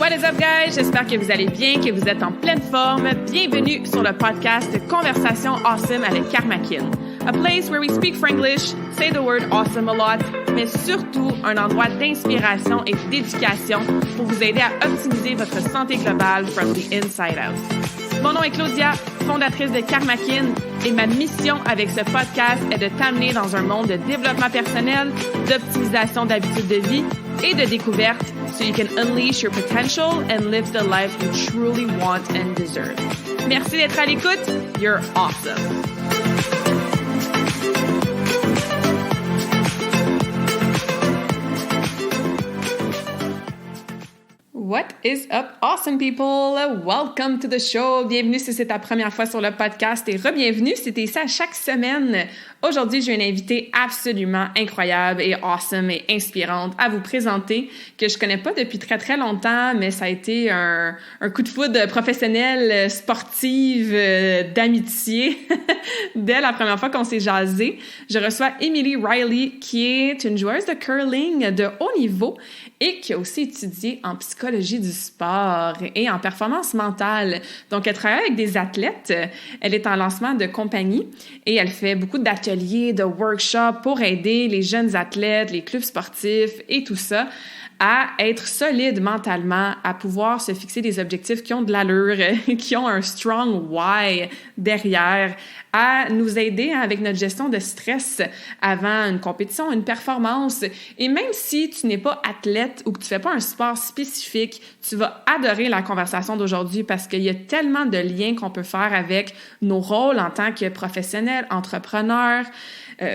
What is up, guys? J'espère que vous allez bien, que vous êtes en pleine forme. Bienvenue sur le podcast Conversation Awesome avec Karmakin. A place where we speak Franglish, say the word awesome a lot, mais surtout un endroit d'inspiration et d'éducation pour vous aider à optimiser votre santé globale from the inside out. Mon nom est Claudia, fondatrice de Karmakin, et ma mission avec ce podcast est de t'amener dans un monde de développement personnel, d'optimisation d'habitudes de vie et de découverte so you can unleash your potential and live the life you truly want and deserve. Merci d'être à l'écoute. You're awesome. What is up, awesome people? Welcome to the show. Bienvenue si c'est ta première fois sur le podcast et re-bienvenue si t'es ici à chaque semaine. Aujourd'hui, j'ai une invitée absolument incroyable et awesome et inspirante à vous présenter que je connais pas depuis très, très longtemps, mais ça a été un coup de foudre professionnel, sportive, d'amitié dès la première fois qu'on s'est jasé. Je reçois Emily Riley, qui est une joueuse de curling de haut niveau et qui a aussi étudié en psychologie du sport et en performance mentale. Donc, elle travaille avec des athlètes. Elle est en lancement de compagnie et elle fait beaucoup d'ateliers, de workshops pour aider les jeunes athlètes, les clubs sportifs et tout ça à être solides mentalement, à pouvoir se fixer des objectifs qui ont de l'allure, qui ont un strong why derrière, à nous aider avec notre gestion de stress avant une compétition, une performance. Et même si tu n'es pas athlète ou que tu fais pas un sport spécifique, tu vas adorer la conversation d'aujourd'hui parce qu'il y a tellement de liens qu'on peut faire avec nos rôles en tant que professionnels, entrepreneurs,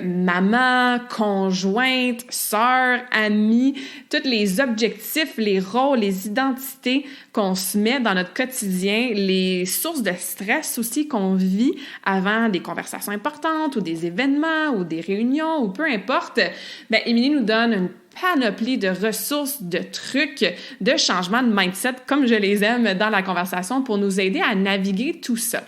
maman, conjointe, sœur, amie, tous les objectifs, les rôles, les identités qu'on se met dans notre quotidien, les sources de stress aussi qu'on vit avant des conversations importantes ou des événements ou des réunions ou peu importe. Ben, Émilie nous donne une panoplie de ressources, de trucs, de changements de mindset, comme je les aime dans la conversation, pour nous aider à naviguer tout ça.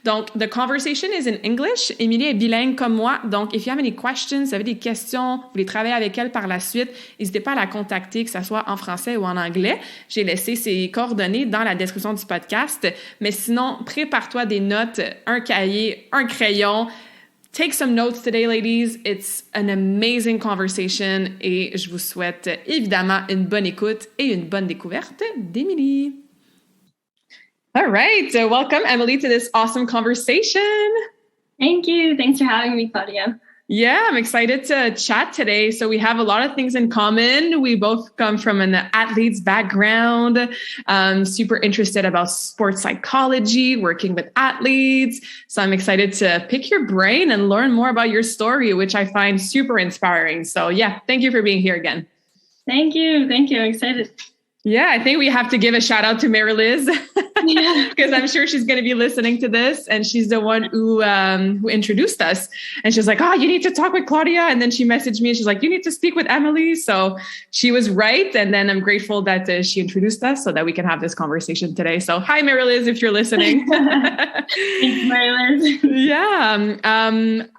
Donc, the conversation is in English. Émilie est bilingue comme moi. Donc, if you have any questions, si vous avez des questions, vous voulez travailler avec elle par la suite, n'hésitez pas à la contacter, que ce soit en français ou en anglais. J'ai laissé ses coordonnées dans la description du podcast. Mais sinon, prépare-toi des notes, un cahier, un crayon. Take some notes today, ladies. It's an amazing conversation et je vous souhaite évidemment une bonne écoute et une bonne découverte d'Émilie. All right. So welcome, Emily, to this awesome conversation. Thank you. Thanks for having me, Claudia. Yeah, I'm excited to chat today. So we have a lot of things in common. We both come from an athlete's background, super interested about sports psychology, working with athletes. So I'm excited to pick your brain and learn more about your story, which I find super inspiring. So yeah, thank you for being here again. Thank you. Thank you. I'm excited. Yeah, I think we have to give a shout out to Mary Liz because I'm sure she's going to be listening to this, and she's the one who introduced us. And she's like, "Oh, you need to talk with Claudia." And then she messaged me and she's like, "You need to speak with Emily." So she was right, and then I'm grateful that she introduced us so that we can have this conversation today. So hi, Mary Liz, if you're listening. Thanks, Mary Liz. Yeah,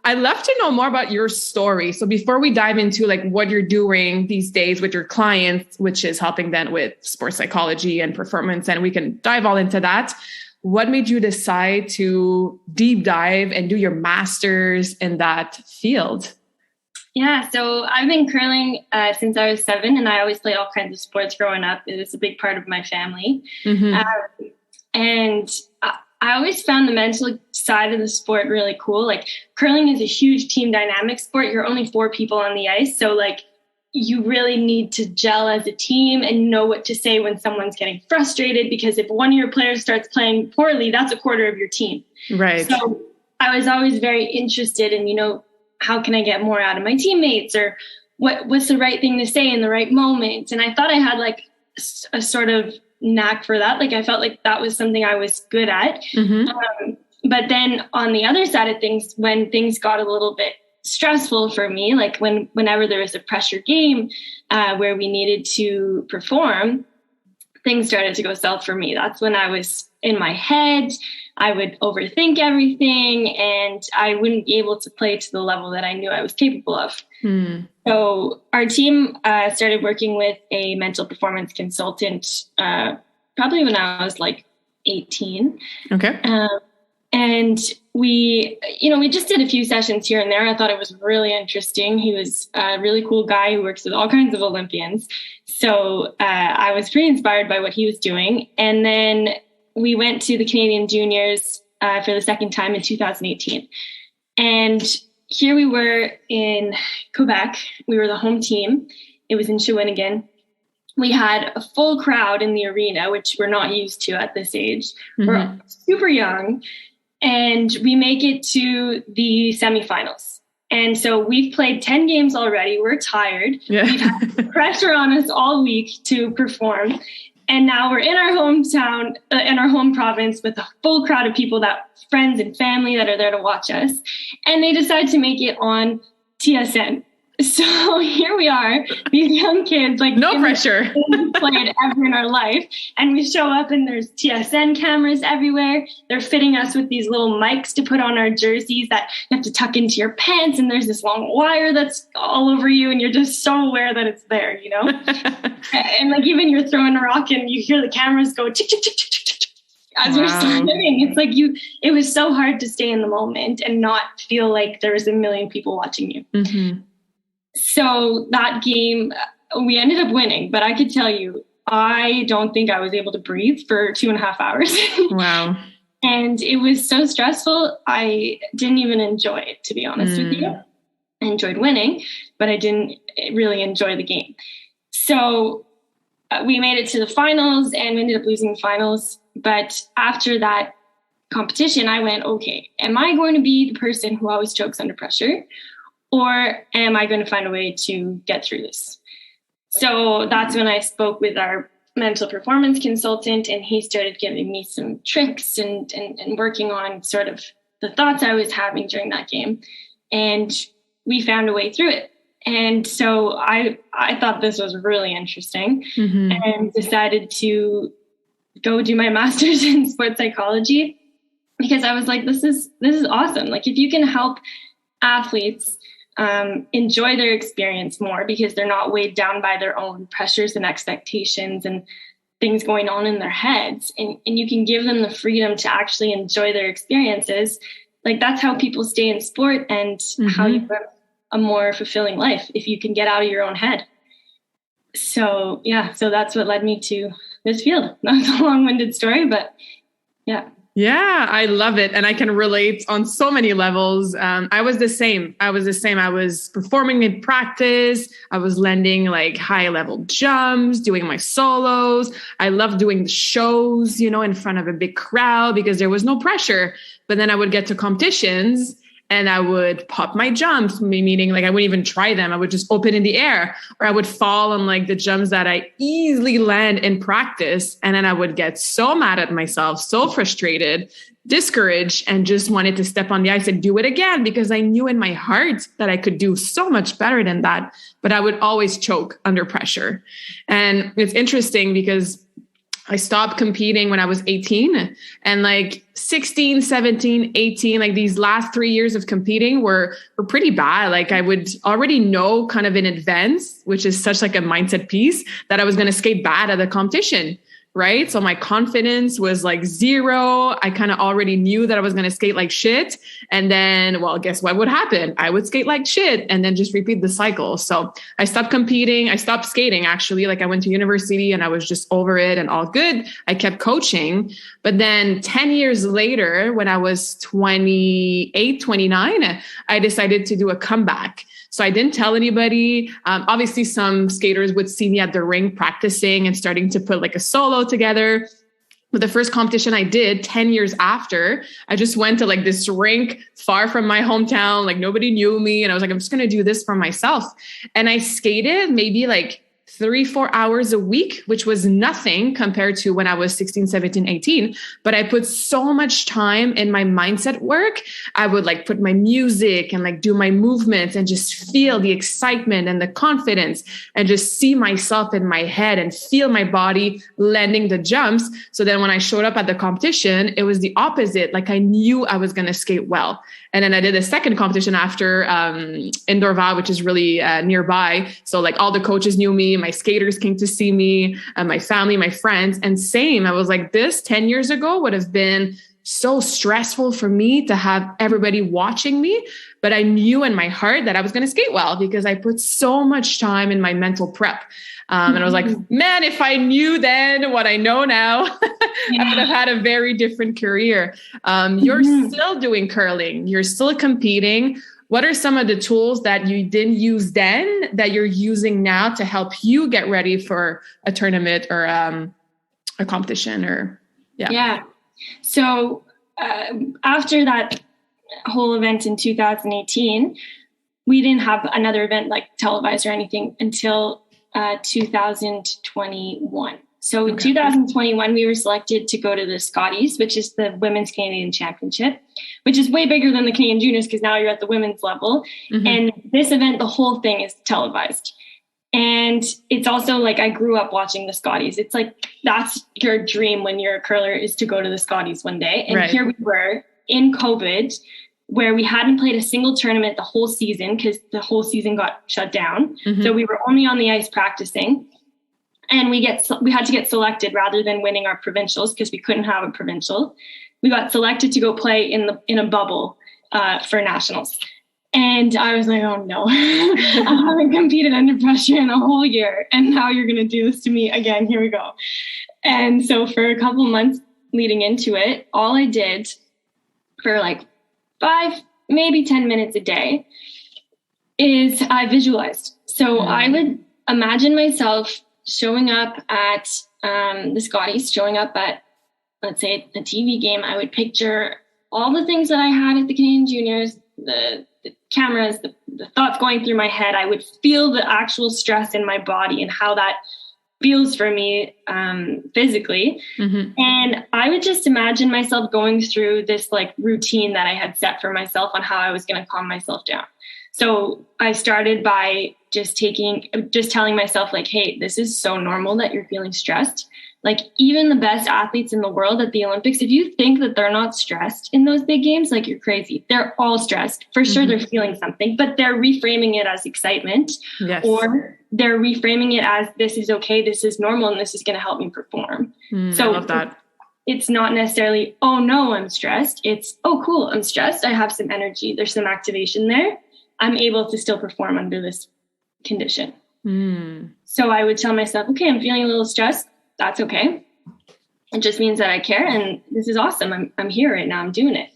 I'd love to know more about your story. So before we dive into like what you're doing these days with your clients, which is helping them with sports psychology and performance, and we can dive all into that. What made you decide to deep dive and do your master's in that field? Yeah, so I've been curling since I was 7, and I always played all kinds of sports growing up. It was a big part of my family. Mm-hmm. And I always found the mental side of the sport really cool. Like, curling is a huge team dynamic sport. You're only 4 people on the ice. So like, you really need to gel as a team and know what to say when someone's getting frustrated, because if one of your players starts playing poorly, that's a quarter of your team. Right. So I was always very interested in, how can I get more out of my teammates, or what's the right thing to say in the right moment? And I thought I had like a sort of knack for that. Like, I felt like that was something I was good at. Mm-hmm. But then on the other side of things, when things got a little bit stressful for me, like whenever there was a pressure game where we needed to perform, things started to go south for me. That's when I was in my head. I would overthink everything, and I wouldn't be able to play to the level that I knew I was capable of. So So our team started working with a mental performance consultant probably when I was like 18. Okay. And we just did a few sessions here and there. I thought it was really interesting. He was a really cool guy who works with all kinds of Olympians. So I was pretty inspired by what he was doing. And then we went to the Canadian Juniors for the second time in 2018. And here we were in Quebec. We were the home team. It was in Shawinigan. We had a full crowd in the arena, which we're not used to at this age. Mm-hmm. We're super young. And we make it to the semifinals. And so we've played 10 games already. We're tired. Yeah. We've had pressure on us all week to perform. And now we're in our hometown, in our home province with a full crowd of people, friends and family that are there to watch us. And they decide to make it on TSN. So here we are, these young kids, like no pressure, played ever in our life. And we show up and there's TSN cameras everywhere. They're fitting us with these little mics to put on our jerseys that you have to tuck into your pants. And there's this long wire that's all over you. And you're just so aware that it's there, you know? And like even you're throwing a rock and you hear the cameras go tick, tick, tick, tick, tick, tick, as you're swimming. It's like it was so hard to stay in the moment and not feel like there was a million people watching you. Mm-hmm. So that game, we ended up winning, but I could tell you, I don't think I was able to breathe for 2.5 hours. Wow. And it was so stressful. I didn't even enjoy it, to be honest with you. I enjoyed winning, but I didn't really enjoy the game. So we made it to the finals and we ended up losing the finals. But after that competition, I went, okay, am I going to be the person who always chokes under pressure? Or am I going to find a way to get through this? So that's when I spoke with our mental performance consultant, and he started giving me some tricks and working on sort of the thoughts I was having during that game. And we found a way through it. And so I thought this was really interesting and decided to go do my master's in sports psychology because I was like, this is awesome. Like if you can help athletes enjoy their experience more because they're not weighed down by their own pressures and expectations and things going on in their heads. And you can give them the freedom to actually enjoy their experiences. Like that's how people stay in sport and how you live a more fulfilling life if you can get out of your own head. So that's what led me to this field. That's a long-winded story, but yeah. Yeah, I love it. And I can relate on so many levels. I was the same. I was performing in practice. I was landing like high level jumps, doing my solos. I loved doing the shows, in front of a big crowd because there was no pressure. But then I would get to competitions and I would pop my jumps, meaning like I wouldn't even try them. I would just open in the air or I would fall on like the jumps that I easily land in practice. And then I would get so mad at myself, so frustrated, discouraged, and just wanted to step on the ice and do it again because I knew in my heart that I could do so much better than that. But I would always choke under pressure. And it's interesting because I stopped competing when I was 18 and like 16, 17, 18, like these last 3 years of competing were pretty bad. Like I would already know kind of in advance, which is such like a mindset piece that I was going to skate bad at the competition. Right. So my confidence was like zero. I kind of already knew that I was going to skate like shit. And then, well, guess what would happen? I would skate like shit and then just repeat the cycle. So I stopped competing. I stopped skating actually. Like I went to university and I was just over it and all good. I kept coaching. But then 10 years later, when I was 28, 29, I decided to do a comeback. So I didn't tell anybody. Obviously, some skaters would see me at the rink practicing and starting to put like a solo together. But the first competition I did 10 years after, I just went to like this rink far from my hometown. Like nobody knew me. And I was like, I'm just going to do this for myself. And I skated maybe like 3-4 hours a week, which was nothing compared to when I was 16, 17, 18. But I put so much time in my mindset work. I would like put my music and like do my movements and just feel the excitement and the confidence and just see myself in my head and feel my body landing the jumps. So then when I showed up at the competition, it was the opposite. Like I knew I was going to skate well. And then I did a second competition after in Dorval, which is really nearby. So like all the coaches knew me, my skaters came to see me, my family, my friends, and same. I was like, this 10 years ago would have been so stressful for me to have everybody watching me. But I knew in my heart that I was going to skate well because I put so much time in my mental prep. And I was like, man, if I knew then what I know now, I would have had a very different career. You're still doing curling. You're still competing. What are some of the tools that you didn't use then that you're using now to help you get ready for a tournament or a competition or Yeah. So after that whole event in 2018, we didn't have another event like televised or anything until 2021. So in 2021, we were selected to go to the Scotties, which is the Women's Canadian Championship, which is way bigger than the Canadian Juniors because now you're at the women's level. And this event, the whole thing is televised. And it's also like I grew up watching the Scotties. It's like that's your dream when you're a curler is to go to the Scotties one day. And here we were in COVID, where we hadn't played a single tournament the whole season because the whole season got shut down. So we were only on the ice practicing. And we had to get selected rather than winning our provincials because we couldn't have a provincial. We got selected to go play in a bubble for nationals. And I was like, oh no, I haven't competed under pressure in a whole year. And now you're going to do this to me again. Here we go. And so for a couple months leading into it, all I did for like 5, maybe 10 minutes a day is I visualized. So I would imagine myself showing up at the Scotties, showing up at, let's say, the TV game. I would picture all the things that I had at the Canadian Juniors, the cameras, the thoughts going through my head. I would feel the actual stress in my body and how that feels for me physically. And I would just imagine myself going through this like routine that I had set for myself on how I was going to calm myself down. So I started by just telling myself like, hey, this is so normal that you're feeling stressed. Like even the best athletes in the world at the Olympics, if you think that they're not stressed in those big games, like you're crazy. They're all stressed. For sure they're feeling something, but they're reframing it as excitement or they're reframing it as this is okay, this is normal, and this is going to help me perform. So I love that. It's not necessarily, oh no, I'm stressed. It's, oh cool, I'm stressed. I have some energy. There's some activation there. I'm able to still perform under this condition. So I would tell myself, okay, I'm feeling a little stressed. That's okay. It just means that I care. And this is awesome. I'm here right now. I'm doing it.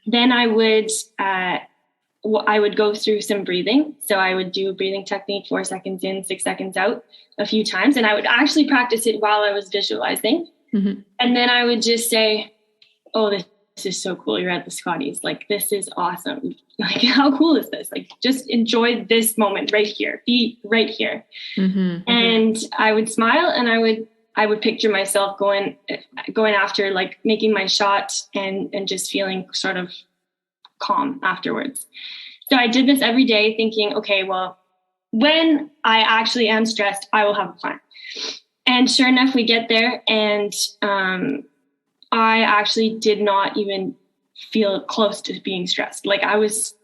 Then I would go through some breathing. So I would do a breathing technique, 4 seconds in, 6 seconds out a few times. And I would actually practice it while I was visualizing. And then I would just say, oh, this is so cool. You're at the Scotties. Like, this is awesome. Like, how cool is this? Like, just enjoy this moment right here. Be right here. And I would smile and I would picture myself going after, like making my shot and just feeling sort of calm afterwards. So I did this every day thinking, okay, well, when I actually am stressed, I will have a plan. And sure enough, we get there and I actually did not even feel close to being stressed. Like I was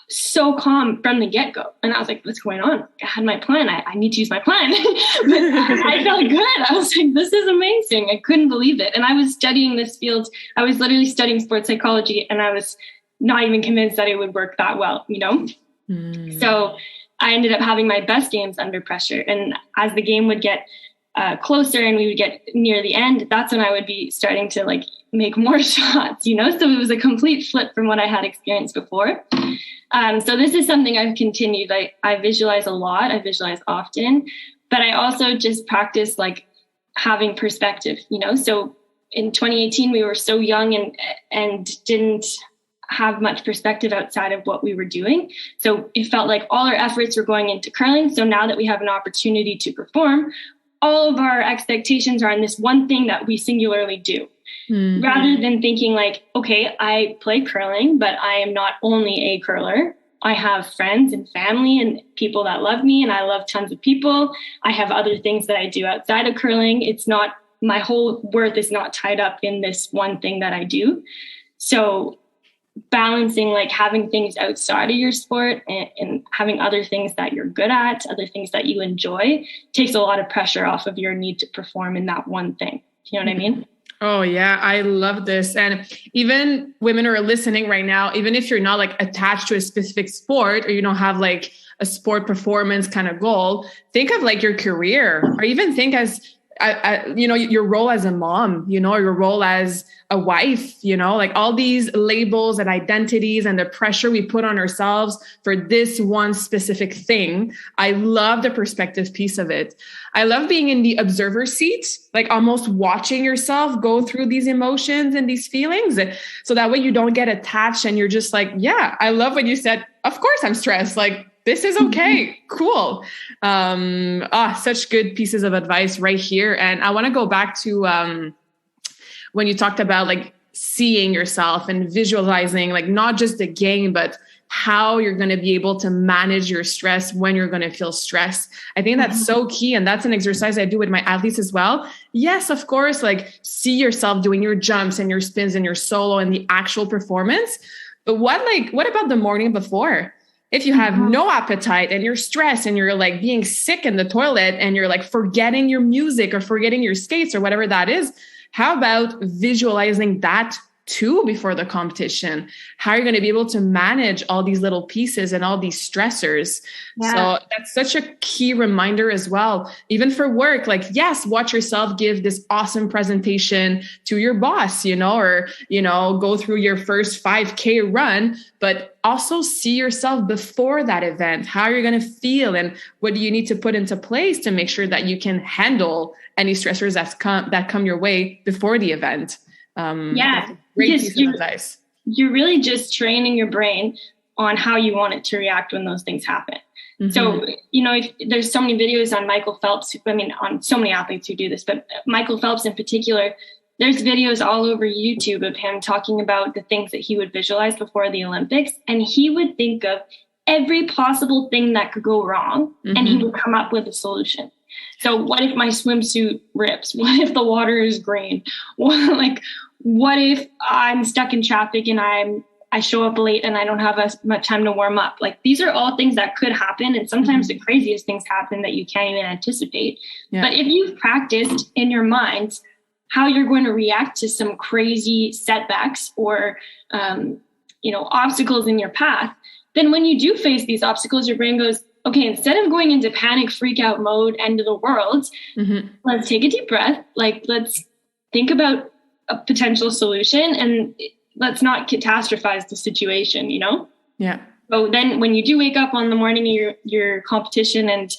so calm from the get-go. And I was like, what's going on? I had my plan. I need to use my plan. But I felt good. I was like, this is amazing. I couldn't believe it. And I was studying this field. I was literally studying sports psychology and I was not even convinced that it would work that well, you know? So I ended up having my best games under pressure. And as the game would get closer and we would get near the end, that's when I would be starting to like make more shots, you know? So it was a complete flip from what I had experienced before. So this is something I've continued. I visualize a lot. I visualize often, but I also just practice like having perspective, you know? So in 2018, we were so young and didn't have much perspective outside of what we were doing. So it felt like all our efforts were going into curling. So now that we have an opportunity to perform, all of our expectations are on this one thing that we singularly do. Mm-hmm. Rather than thinking like, okay, I play curling, but I am not only a curler. I have friends and family and people that love me, and I love tons of people. I have other things that I do outside of curling. It's not, my whole worth is not tied up in this one thing that I do. So balancing like having things outside of your sport and having other things that you're good at, other things that you enjoy, takes a lot of pressure off of your need to perform in that one thing. You know what I mean? Oh yeah, I love this. And even women who are listening right now, even if you're not like attached to a specific sport or you don't have like a sport performance kind of goal, think of like your career, or even think as your role as a mom, your role as a wife, like all these labels and identities and the pressure we put on ourselves for this one specific thing. I love the perspective piece of it. I love being in the observer seat, like almost watching yourself go through these emotions and these feelings. So that way you don't get attached and you're just like, yeah, I love when you said, of course I'm stressed. Like, this is okay. Cool. Such good pieces of advice right here. And I want to go back to when you talked about like seeing yourself and visualizing, like not just the game, but how you're going to be able to manage your stress when you're going to feel stressed. I think that's so key. And that's an exercise I do with my athletes as well. Yes, of course, like see yourself doing your jumps and your spins and your solo and the actual performance. But what about the morning before? If you have no appetite and you're stressed and you're like being sick in the toilet and you're like forgetting your music or forgetting your skates or whatever that is, how about visualizing that too before the competition? How are you going to be able to manage all these little pieces and all these stressors? Yeah. So that's such a key reminder as well. Even for work, like, yes, watch yourself give this awesome presentation to your boss, or, go through your first 5K run, but also see yourself before that event. How are you going to feel and what do you need to put into place to make sure that you can handle any stressors that come your way before the event? Great piece of advice. You're really just training your brain on how you want it to react when those things happen. Mm-hmm. So, if there's so many videos on Michael Phelps, on so many athletes who do this, but Michael Phelps in particular, there's videos all over YouTube of him talking about the things that he would visualize before the Olympics. And he would think of every possible thing that could go wrong, and he would come up with a solution. So what if my swimsuit rips? What if the water is green? What if I'm stuck in traffic and I show up late and I don't have as much time to warm up? Like, these are all things that could happen. And sometimes the craziest things happen that you can't even anticipate. Yeah. But if you've practiced in your mind how you're going to react to some crazy setbacks or, obstacles in your path, then when you do face these obstacles, your brain goes, okay, instead of going into panic, freak out mode, end of the world, let's take a deep breath. Like, let's think about a potential solution and let's not catastrophize the situation, Yeah. So then when you do wake up on the morning of your competition and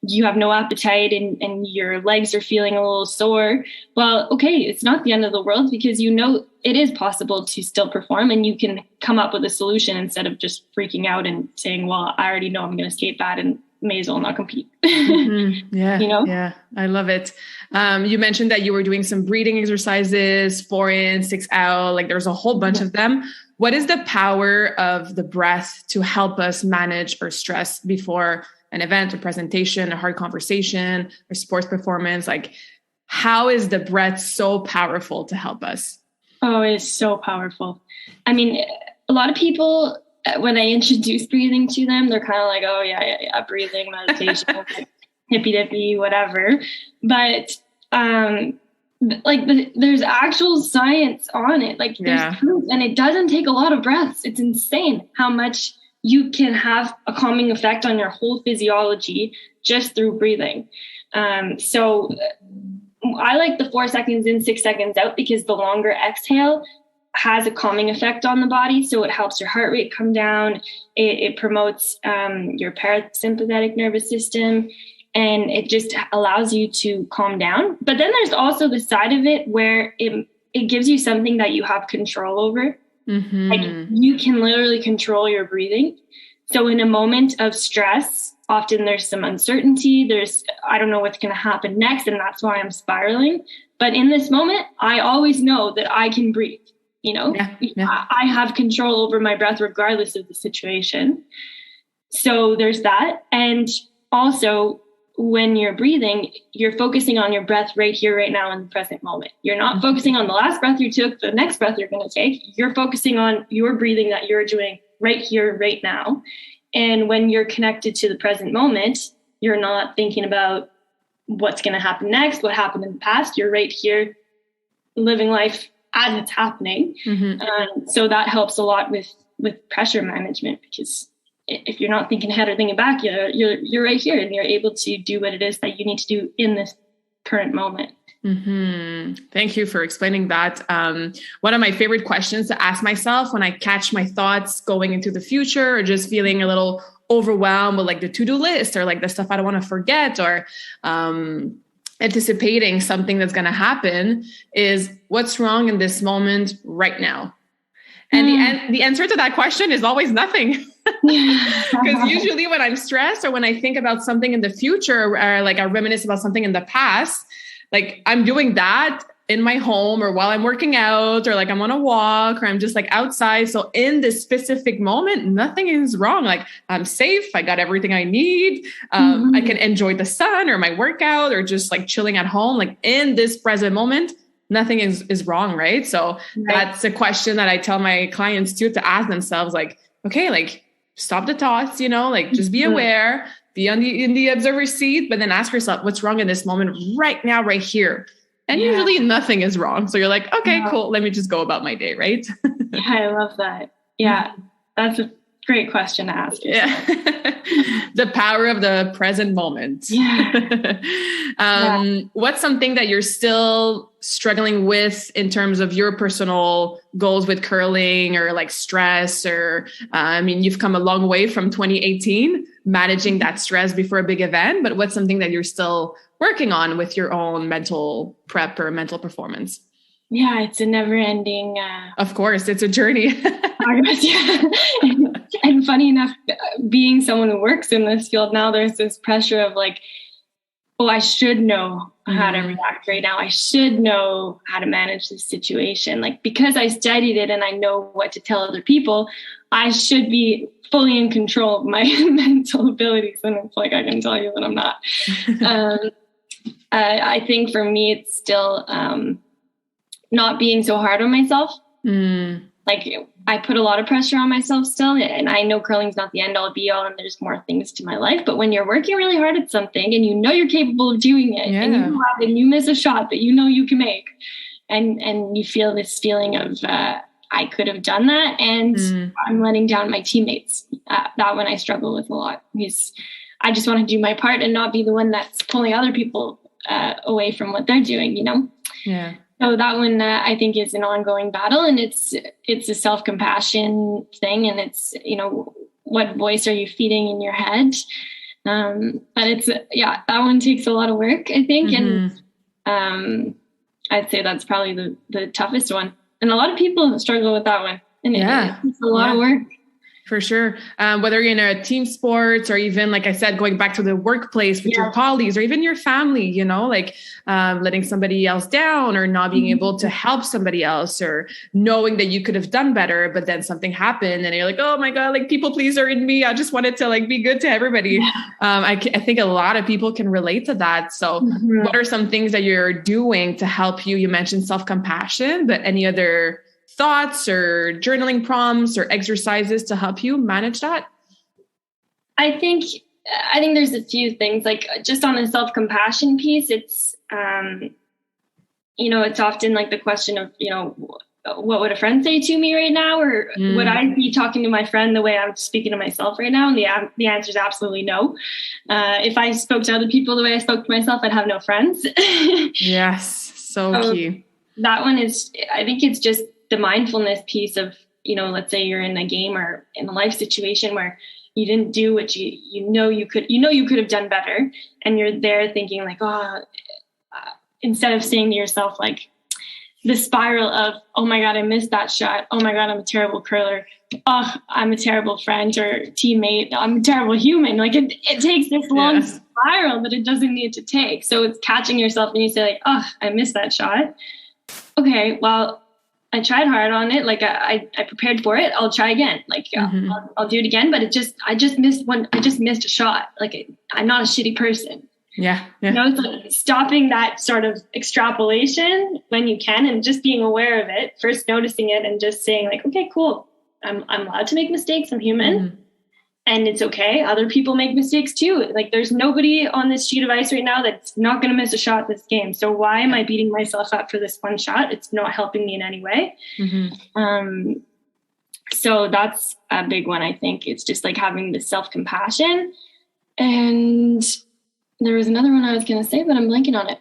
you have no appetite and your legs are feeling a little sore, well, okay, it's not the end of the world because it is possible to still perform and you can come up with a solution instead of just freaking out and saying, well, I already know I'm going to skate bad and may as well not compete. Yeah. Yeah. I love it. You mentioned that you were doing some breathing exercises, 4 in, 6 out, like there's a whole bunch of them. What is the power of the breath to help us manage our stress before an event, a presentation, a hard conversation, or sports performance? Like, how is the breath so powerful to help us? Oh, it's so powerful. I mean, a lot of people, when I introduce breathing to them, they're kind of like, oh yeah, breathing, meditation, hippy dippy, whatever. But there's actual science on it. Like, there's proof, and it doesn't take a lot of breaths. It's insane how much you can have a calming effect on your whole physiology just through breathing. So I like the 4 seconds in, 6 seconds out, because the longer exhale has a calming effect on the body. So it helps your heart rate come down. It promotes your parasympathetic nervous system, and it just allows you to calm down. But then there's also the side of it where it gives you something that you have control over. Like you can literally control your breathing. So in a moment of stress, often there's some uncertainty. I don't know what's going to happen next. And that's why I'm spiraling. But in this moment, I always know that I can breathe. I have control over my breath regardless of the situation. So there's that. And also when you're breathing, you're focusing on your breath right here, right now in the present moment. You're not focusing on the last breath you took, the next breath you're going to take. You're focusing on your breathing that you're doing right here, right now. And when you're connected to the present moment, you're not thinking about what's going to happen next, what happened in the past. You're right here living life as it's happening. So that helps a lot with pressure management, because if you're not thinking ahead or thinking back, you're right here and you're able to do what it is that you need to do in this current moment. Thank you for explaining that. One of my favorite questions to ask myself when I catch my thoughts going into the future or just feeling a little overwhelmed with like the to-do list or like the stuff I don't want to forget or anticipating something that's going to happen is what's wrong in this moment right now? And the answer to that question is always nothing. Because usually when I'm stressed or when I think about something in the future or like I reminisce about something in the past, like I'm doing that in my home or while I'm working out or like I'm on a walk or I'm just like outside. So in this specific moment, nothing is wrong. Like I'm safe. I got everything I need. I can enjoy the sun or my workout or just like chilling at home. Like in this present moment, nothing is wrong. Right. So that's a question that I tell my clients too, to ask themselves like, okay, like stop the thoughts, like just be aware, be in the observer seat, but then ask yourself what's wrong in this moment right now, right here. And usually nothing is wrong. So you're like, okay, cool. Let me just go about my day. Right. Yeah, I love that. Yeah. That's a great question to ask yourself. The power of the present moment. What's something that you're still struggling with in terms of your personal goals with curling or like stress or, you've come a long way from 2018, managing that stress before a big event, but what's something that you're still working on with your own mental prep or mental performance? Yeah, it's a never ending. Of course, it's a journey. And funny enough, being someone who works in this field now, there's this pressure of like, oh, I should know how to react right now. I should know how to manage this situation. Like, because I studied it and I know what to tell other people, I should be fully in control of my mental abilities. And it's like, I can tell you that I'm not. I think for me, it's still not being so hard on myself. Like I put a lot of pressure on myself still, and I know curling's not the end all be all and there's more things to my life, but when you're working really hard at something and you know you're capable of doing it and you miss a shot that you know you can make and you feel this feeling of I could have done that and I'm letting down my teammates. That one I struggle with a lot because I just want to do my part and not be the one that's pulling other people away from what they're doing, Yeah. So that one I think is an ongoing battle, and it's a self-compassion thing, and it's what voice are you feeding in your head? But it's that one takes a lot of work, I think, and I'd say that's probably the toughest one, and a lot of people struggle with that one, and it's a lot of work. For sure. Whether you're in a team sports or even, like I said, going back to the workplace with your colleagues or even your family, letting somebody else down or not being able to help somebody else or knowing that you could have done better, but then something happened and you're like, oh my God, like people pleaser in me. I just wanted to like be good to everybody. I think a lot of people can relate to that. So what are some things that you're doing to help you? You mentioned self-compassion, but any other thoughts or journaling prompts or exercises to help you manage that? I think there's a few things, like just on the self-compassion piece, it's, it's often like the question of, what would a friend say to me right now? Or would I be talking to my friend the way I'm speaking to myself right now? And the answer is absolutely no. If I spoke to other people the way I spoke to myself, I'd have no friends. Yes. So key. That one is, I think it's just the mindfulness piece of, let's say you're in a game or in a life situation where you didn't do what you could have done better. And you're there thinking like, instead of saying to yourself, like, the spiral of, oh my God, I missed that shot. Oh my God, I'm a terrible curler. Oh, I'm a terrible friend or teammate. I'm a terrible human. Like it takes this long spiral that it doesn't need to take. So it's catching yourself and you say like, oh, I missed that shot. Okay, well, I tried hard on it. Like I prepared for it. I'll try again. Like I'll do it again. But I just missed one. I just missed a shot. Like I'm not a shitty person. Yeah. You know, it's like stopping that sort of extrapolation when you can and just being aware of it, first noticing it and just saying like, okay, cool. I'm allowed to make mistakes. I'm human and it's okay. Other people make mistakes too. Like there's nobody on this sheet of ice right now that's not going to miss a shot this game. So why am I beating myself up for this one shot? It's not helping me in any way. So that's a big one. I think it's just like having the self-compassion. And there was another one I was going to say, but I'm blanking on it.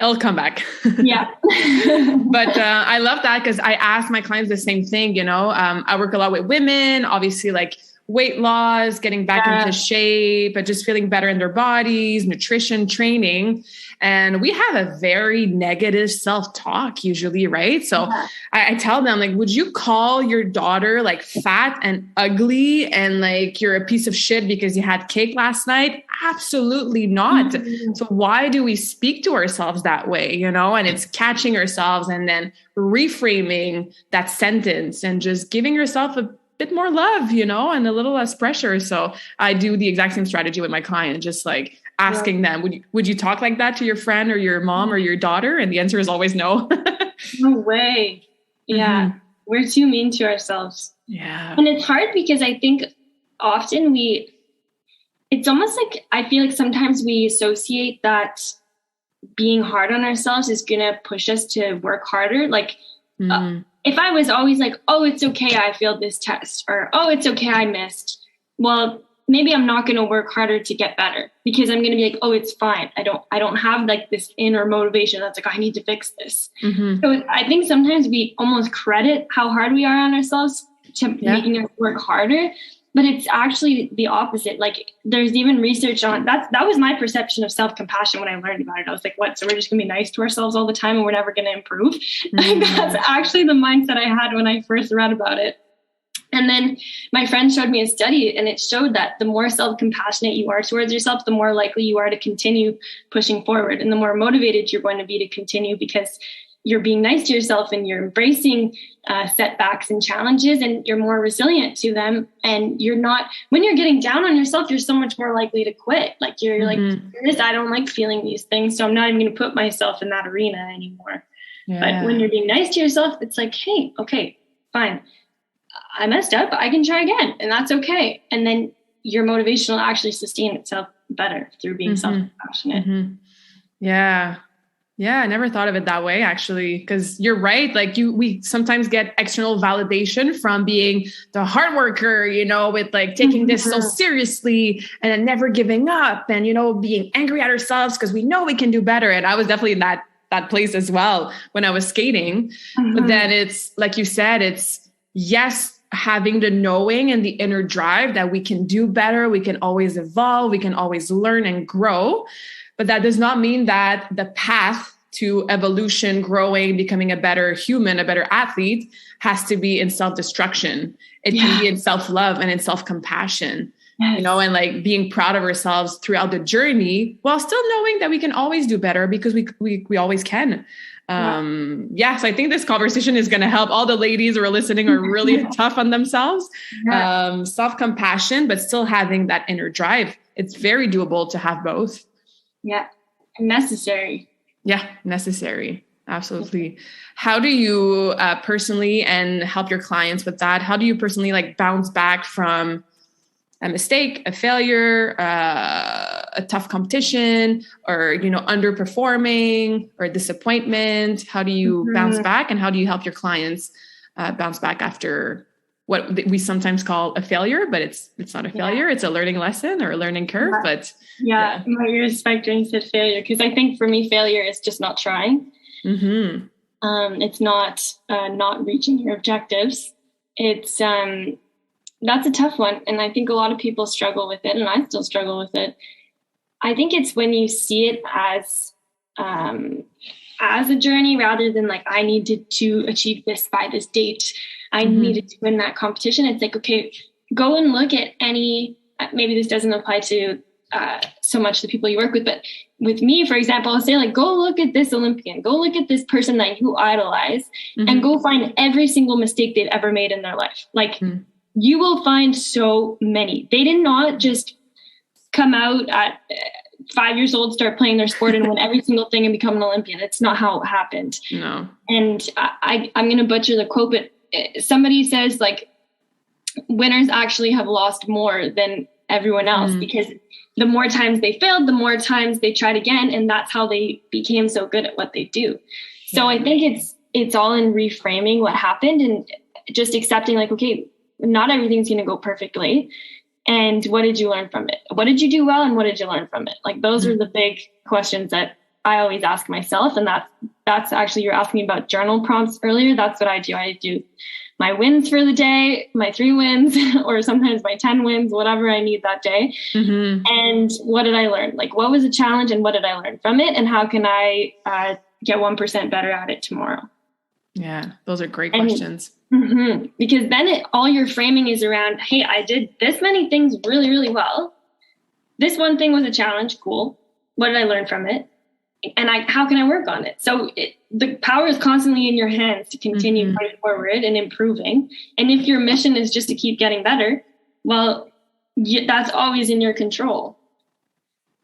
It'll come back. Yeah. But I love that because I ask my clients the same thing, you know, I work a lot with women, obviously like weight loss, getting back into shape, but just feeling better in their bodies, nutrition, training. And we have a very negative self-talk usually, right? So I tell them like, would you call your daughter like fat and ugly and like you're a piece of shit because you had cake last night? Absolutely not. So why do we speak to ourselves that way, you know? And it's catching ourselves and then reframing that sentence and just giving yourself a bit more love, you know, and a little less pressure. So I do the exact same strategy with my client, just like asking them, would you talk like that to your friend or your mom or your daughter? And the answer is always no. No way. Yeah. We're too mean to ourselves. Yeah. And it's hard because I think often it's almost like, I feel like sometimes we associate that being hard on ourselves is going to push us to work harder. Like, if I was always like, oh, it's okay, I failed this test, or, oh, it's okay, I missed. Well, maybe I'm not going to work harder to get better because I'm going to be like, oh, it's fine. I don't have like this inner motivation that's like, I need to fix this. So I think sometimes we almost credit how hard we are on ourselves to making us work harder. But it's actually the opposite. Like there's even research on that. That was my perception of self-compassion when I learned about it. I was like, what? So we're just gonna be nice to ourselves all the time and we're never gonna improve? Like, that's actually the mindset I had when I first read about it. And then my friend showed me a study and it showed that the more self-compassionate you are towards yourself, the more likely you are to continue pushing forward and the more motivated you're going to be to continue because you're being nice to yourself and you're embracing setbacks and challenges and you're more resilient to them. And you're not, when you're getting down on yourself, you're so much more likely to quit. Like you're like, I don't like feeling these things. So I'm not even going to put myself in that arena anymore. But when you're being nice to yourself, it's like, hey, okay, fine. I messed up. I can try again. And that's okay. And then your motivation will actually sustain itself better through being self-compassionate. Yeah, I never thought of it that way, actually, because you're right. Like we sometimes get external validation from being the hard worker, you know, with like taking this so seriously and then never giving up and, you know, being angry at ourselves because we know we can do better. And I was definitely in that place as well when I was skating. But then it's like you said, it's having the knowing and the inner drive that we can do better. We can always evolve. We can always learn and grow. But that does not mean that the path to evolution, growing, becoming a better human, a better athlete has to be in self-destruction. It can be in self-love and in self-compassion, you know, and like being proud of ourselves throughout the journey while still knowing that we can always do better because we always can. So I think this conversation is going to help all the ladies who are listening who are really tough on themselves. Self-compassion, but still having that inner drive. It's very doable to have both. Yeah. Necessary. Yeah. Necessary. Absolutely. How do you personally and help your clients with that? How do you personally like bounce back from a mistake, a failure, a tough competition, or, you know, underperforming or disappointment? How do you bounce back and how do you help your clients bounce back after what we sometimes call a failure, but it's not a failure. It's a learning lesson or a learning curve. But I respect when you said failure, because I think for me, failure is just not trying. It's not reaching your objectives. It's that's a tough one, and I think a lot of people struggle with it, and I still struggle with it. I think it's when you see it as as a journey rather than like, I needed to achieve this by this date. I needed to win that competition. It's like, okay, go and look at maybe this doesn't apply to so much the people you work with, but with me, for example, I'll say like, go look at this Olympian, go look at this person that you idolize and go find every single mistake they've ever made in their life. Like you will find so many. They did not just come out at 5 years old, start playing their sport and win every single thing and become an Olympian. It's not how it happened. No. And I'm going to butcher the quote, but somebody says like winners actually have lost more than everyone else because the more times they failed, the more times they tried again. And that's how they became so good at what they do. So I think it's all in reframing what happened and just accepting like, okay, not everything's going to go perfectly. And what did you learn from it? What did you do well? And what did you learn from it? Like those are the big questions that I always ask myself. And that's actually, you're asking me about journal prompts earlier. That's what I do. I do my wins for the day, my 3 wins, or sometimes my 10 wins, whatever I need that day. And what did I learn? Like, what was a challenge and what did I learn from it? And how can I get 1% better at it tomorrow? Yeah, those are great questions. Because then all your framing is around, hey, I did this many things really, really well. This one thing was a challenge. Cool. What did I learn from it? And how can I work on it? So the power is constantly in your hands to continue going forward and improving. And if your mission is just to keep getting better, well, that's always in your control.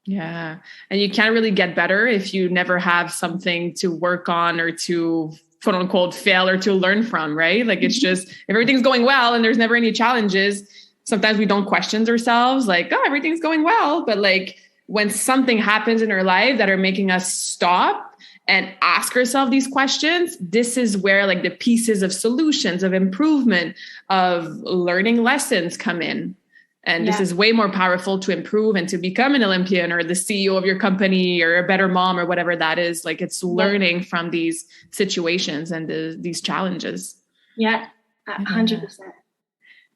Yeah. And you can't really get better if you never have something to work on or to quote unquote fail or to learn from, right? Like it's just, if everything's going well and there's never any challenges, sometimes we don't question ourselves like, oh, everything's going well. But like, when something happens in our life that are making us stop and ask ourselves these questions, this is where like the pieces of solutions, of improvement, of learning lessons come in. And this is way more powerful to improve and to become an Olympian or the CEO of your company or a better mom or whatever that is. Like it's learning from these situations and these challenges. Yeah, 100%.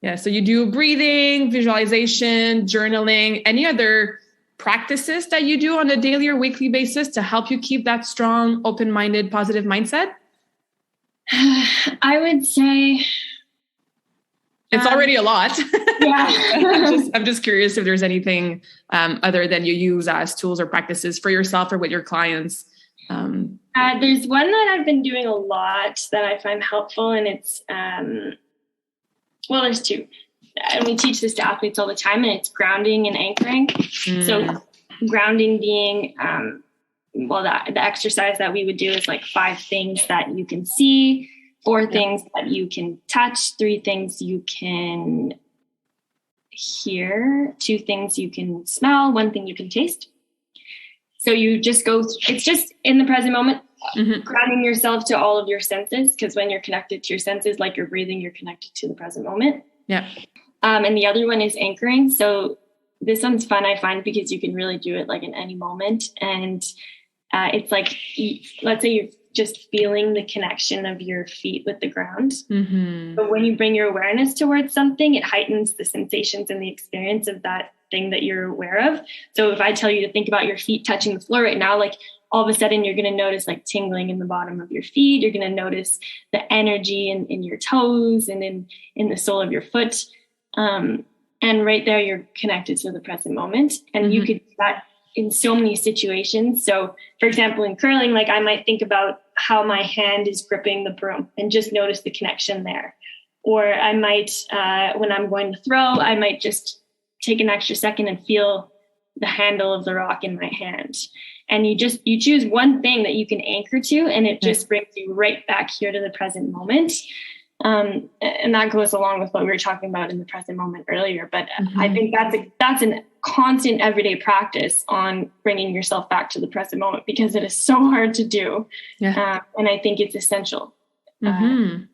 Yeah. So you do breathing, visualization, journaling, any other practices that you do on a daily or weekly basis to help you keep that strong, open-minded, positive mindset? I would say it's already a lot. Yeah. I'm just curious if there's anything other than you use as tools or practices for yourself or with your clients. There's one that I've been doing a lot that I find helpful, and it's there's 2. And we teach this to athletes all the time, and it's grounding and anchoring. So grounding being, the exercise that we would do is like 5 things that you can see, 4 things that you can touch, 3 things you can hear, 2 things you can smell, 1 thing you can taste. So you just it's just in the present moment, grounding yourself to all of your senses, because when you're connected to your senses, like you're breathing, you're connected to the present moment. Yeah. And the other one is anchoring. So this one's fun, I find, because you can really do it like in any moment. And it's like, let's say you're just feeling the connection of your feet with the ground. But when you bring your awareness towards something, it heightens the sensations and the experience of that thing that you're aware of. So if I tell you to think about your feet touching the floor right now, like all of a sudden you're going to notice like tingling in the bottom of your feet. You're going to notice the energy in your toes and in the sole of your foot. And right there, you're connected to the present moment. And you could do that in so many situations. So for example, in curling, like I might think about how my hand is gripping the broom and just notice the connection there. Or I might, when I'm going to throw, I might just take an extra second and feel the handle of the rock in my hand. And you choose one thing that you can anchor to, and it just brings you right back here to the present moment. And that goes along with what we were talking about in the present moment earlier. But I think that's a constant everyday practice on bringing yourself back to the present moment, because it is so hard to do. And I think it's essential. And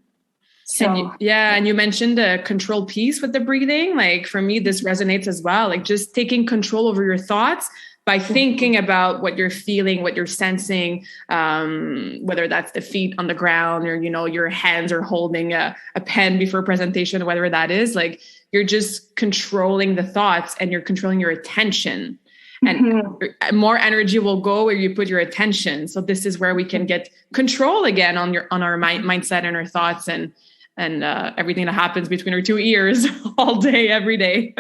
you mentioned the control piece with the breathing. Like for me, this resonates as well. Like just taking control over your thoughts by thinking about what you're feeling, what you're sensing, whether that's the feet on the ground or, your hands are holding a pen before presentation, whatever that is, like you're just controlling the thoughts and you're controlling your attention. and more energy will go where you put your attention. So this is where we can get control again on our mindset and our thoughts and everything that happens between our two ears all day, every day.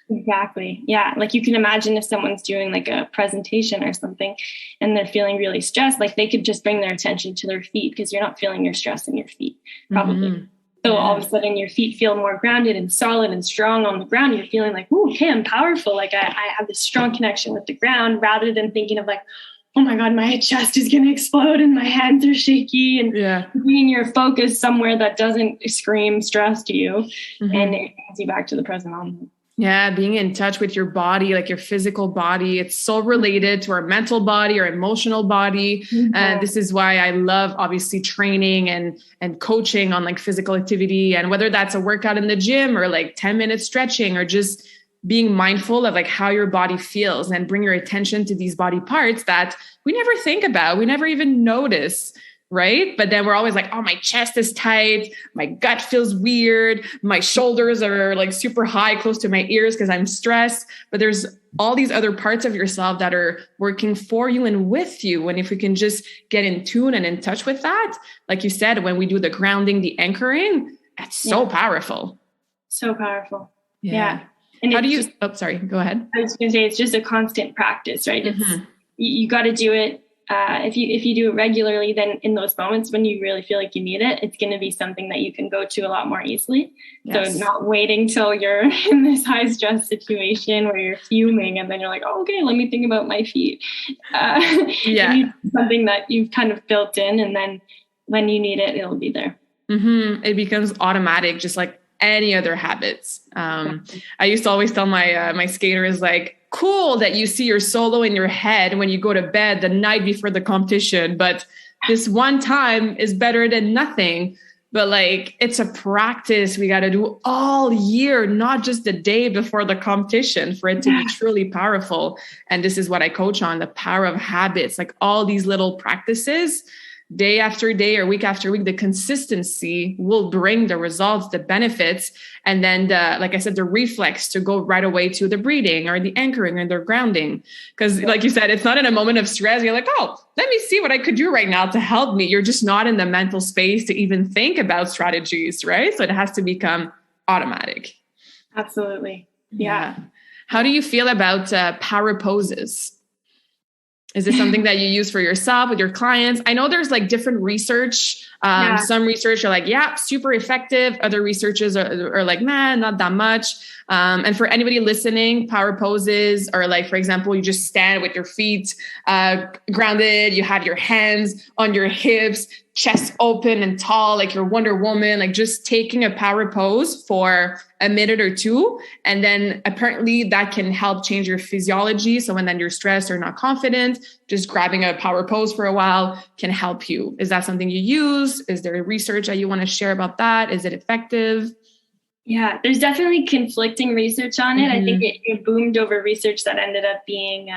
Exactly. Yeah. Like you can imagine if someone's doing like a presentation or something and they're feeling really stressed, like they could just bring their attention to their feet because you're not feeling your stress in your feet, probably. Mm-hmm. So all of a sudden your feet feel more grounded and solid and strong on the ground. You're feeling like, ooh, okay, I'm powerful. Like I have this strong connection with the ground rather than thinking of like, oh my God, my chest is going to explode and my hands are shaky, and bringing your focus somewhere that doesn't scream stress to you and it brings you back to the present moment. Yeah, being in touch with your body, like your physical body, it's so related to our mental body, our emotional body. And this is why I love obviously training and coaching on like physical activity, and whether that's a workout in the gym or like 10 minutes stretching or just being mindful of like how your body feels and bring your attention to these body parts that we never think about. We never even notice. Right. But then we're always like, oh, my chest is tight. My gut feels weird. My shoulders are like super high, close to my ears because I'm stressed. But there's all these other parts of yourself that are working for you and with you. And if we can just get in tune and in touch with that, like you said, when we do the grounding, the anchoring, that's so powerful. So powerful. Yeah. And how do you, sorry, go ahead. I was going to say, it's just a constant practice, right? It's, you got to do it. If you do it regularly, then in those moments when you really feel like you need it, it's going to be something that you can go to a lot more easily. Yes. So not waiting till you're in this high stress situation where you're fuming and then you're like, oh, okay, let me think about my feet. Something that you've kind of built in, and then when you need it, it'll be there. It becomes automatic, just like any other habits. I used to always tell my skaters, like, cool that you see your solo in your head when you go to bed the night before the competition, but this one time is better than nothing. But like, it's a practice we got to do all year, not just the day before the competition, for it to be truly powerful. And this is what I coach on, the power of habits, like all these little practices, day after day or week after week, the consistency will bring the results, the benefits. And then like I said, the reflex to go right away to the breathing or the anchoring or the grounding. Because like you said, it's not in a moment of stress. You're like, oh, let me see what I could do right now to help me. You're just not in the mental space to even think about strategies, right? So it has to become automatic. Absolutely. Yeah. How do you feel about power poses? Is this something that you use for yourself with your clients? I know there's like different research. Some research are like, super effective. Other researchers are like, man, not that much. And for anybody listening, power poses are like, for example, you just stand with your feet grounded. You have your hands on your hips, chest open and tall, like you're Wonder Woman, like just taking a power pose for a minute or two. And then apparently that can help change your physiology. So when then you're stressed or not confident, just grabbing a power pose for a while can help you. Is that something you use? Is there research that you want to share about that? Is it effective? Yeah, there's definitely conflicting research on it. I think it boomed over research that ended up being,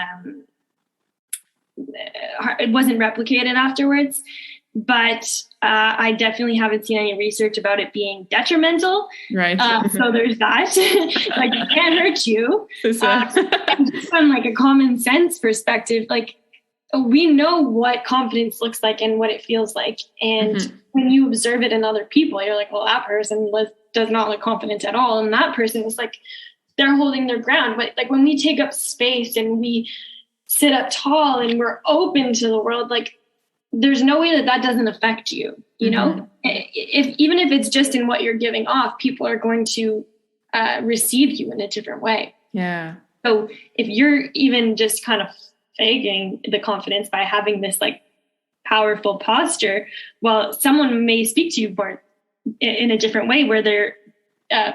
it wasn't replicated afterwards. But I definitely haven't seen any research about it being detrimental. Right. So there's that. Like, it can't hurt you. And just from like a common sense perspective, like we know what confidence looks like and what it feels like. And when you observe it in other people, you're like, well, that person does not look confident at all. And that person is like, they're holding their ground. But like when we take up space and we sit up tall and we're open to the world, like, there's no way that doesn't affect you, you know, even if it's just in what you're giving off, people are going to receive you in a different way. Yeah. So if you're even just kind of faking the confidence by having this like powerful posture, well, someone may speak to you more in a different way where they're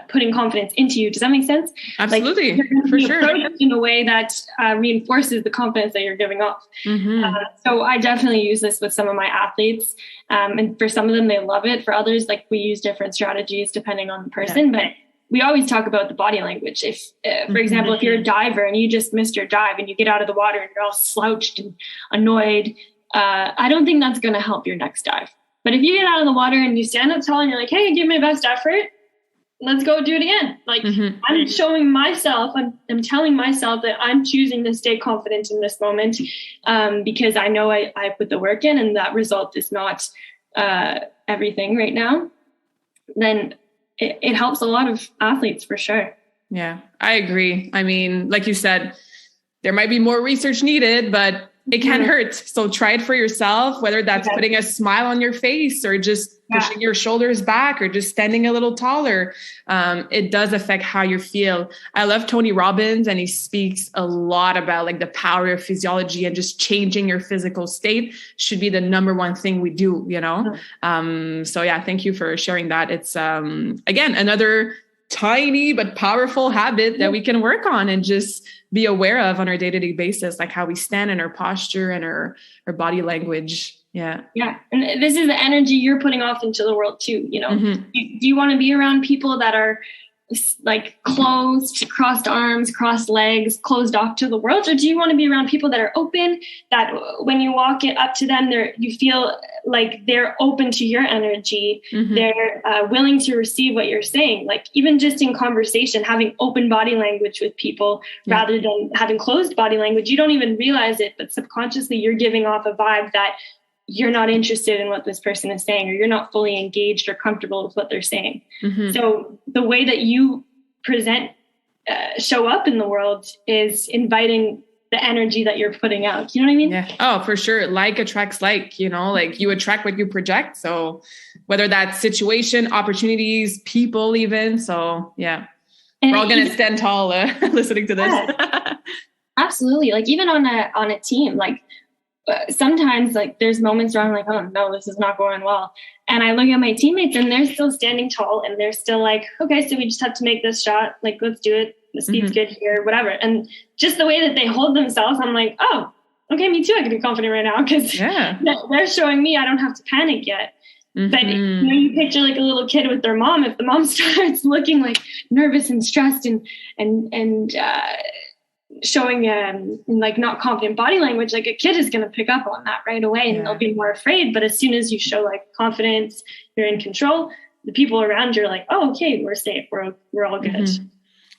putting confidence into you. Does that make sense? Absolutely. Like, for sure. In a way that reinforces the confidence that you're giving off. So I definitely use this with some of my athletes. And for some of them, they love it. For others, like we use different strategies depending on the person, but we always talk about the body language. If, for example, if you're a diver and you just missed your dive and you get out of the water and you're all slouched and annoyed, I don't think that's going to help your next dive. But if you get out of the water and you stand up tall and you're like, hey, give my best effort, let's go do it again. Like I'm showing myself, I'm telling myself that I'm choosing to stay confident in this moment because I know I put the work in and that result is not everything right now. Then it helps a lot of athletes for sure. Yeah, I agree. I mean, like you said, there might be more research needed, but it can't hurt. So try it for yourself, whether that's putting a smile on your face or just pushing your shoulders back or just standing a little taller. It does affect how you feel. I love Tony Robbins, and he speaks a lot about like the power of physiology and just changing your physical state should be the number one thing we do, you know? So yeah, thank you for sharing that. It's, again, another tiny but powerful habit that we can work on and just be aware of on our day-to-day basis, like how we stand and our posture and our body language. Yeah. Yeah. And this is the energy you're putting off into the world too. You know, do you want to be around people that are like closed, crossed arms, crossed legs, closed off to the world? Or do you want to be around people that are open, that when you walk it up to them, you feel like they're open to your energy. They're willing to receive what you're saying. Like even just in conversation, having open body language with people rather than having closed body language. You don't even realize it, but subconsciously you're giving off a vibe that you're not interested in what this person is saying, or you're not fully engaged or comfortable with what they're saying. So the way that you present, show up in the world is inviting the energy that you're putting out. You know what I mean? Yeah. Oh, for sure. Like attracts like, you know, like you attract what you project. So whether that's situation, opportunities, people even. So yeah, and we're all going to stand tall listening to this. Absolutely. Like even on a team, like, sometimes like there's moments where I'm like, oh no, this is not going well. And I look at my teammates and they're still standing tall and they're still like, okay, so we just have to make this shot. Like, let's do it. The speed's good here, whatever. And just the way that they hold themselves, I'm like, oh, okay, me too. I can be confident right now because they're showing me I don't have to panic yet. But you know, you picture like a little kid with their mom. If the mom starts looking like nervous and stressed and showing like not confident body language, like a kid is going to pick up on that right away and they'll be more afraid. But as soon as you show like confidence, you're in control, the people around you are like, oh, okay, we're safe. We're all good.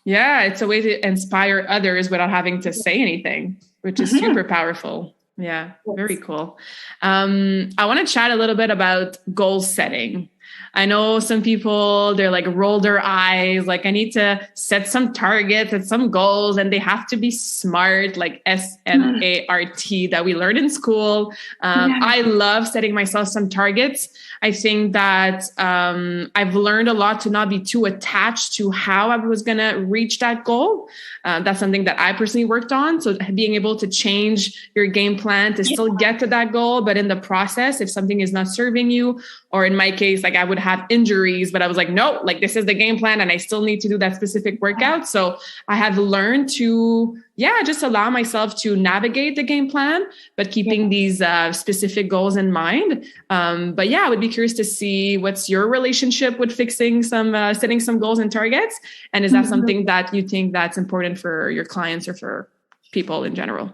Yeah. It's a way to inspire others without having to say anything, which is super powerful. Yeah. Very cool. I want to chat a little bit about goal setting. I know some people, they're like roll their eyes, like I need to set some targets and some goals and they have to be SMART, like SMART that we learned in school. I love setting myself some targets. I think that I've learned a lot to not be too attached to how I was going to reach that goal. That's something that I personally worked on. So being able to change your game plan to still get to that goal, but in the process, if something is not serving you, or in my case, like I would have injuries, but I was like, no, like this is the game plan and I still need to do that specific workout. So I have learned to, just allow myself to navigate the game plan, but keeping these specific goals in mind. But I would be curious to see what's your relationship with fixing setting some goals and targets. And is that something that you think that's important for your clients or for people in general?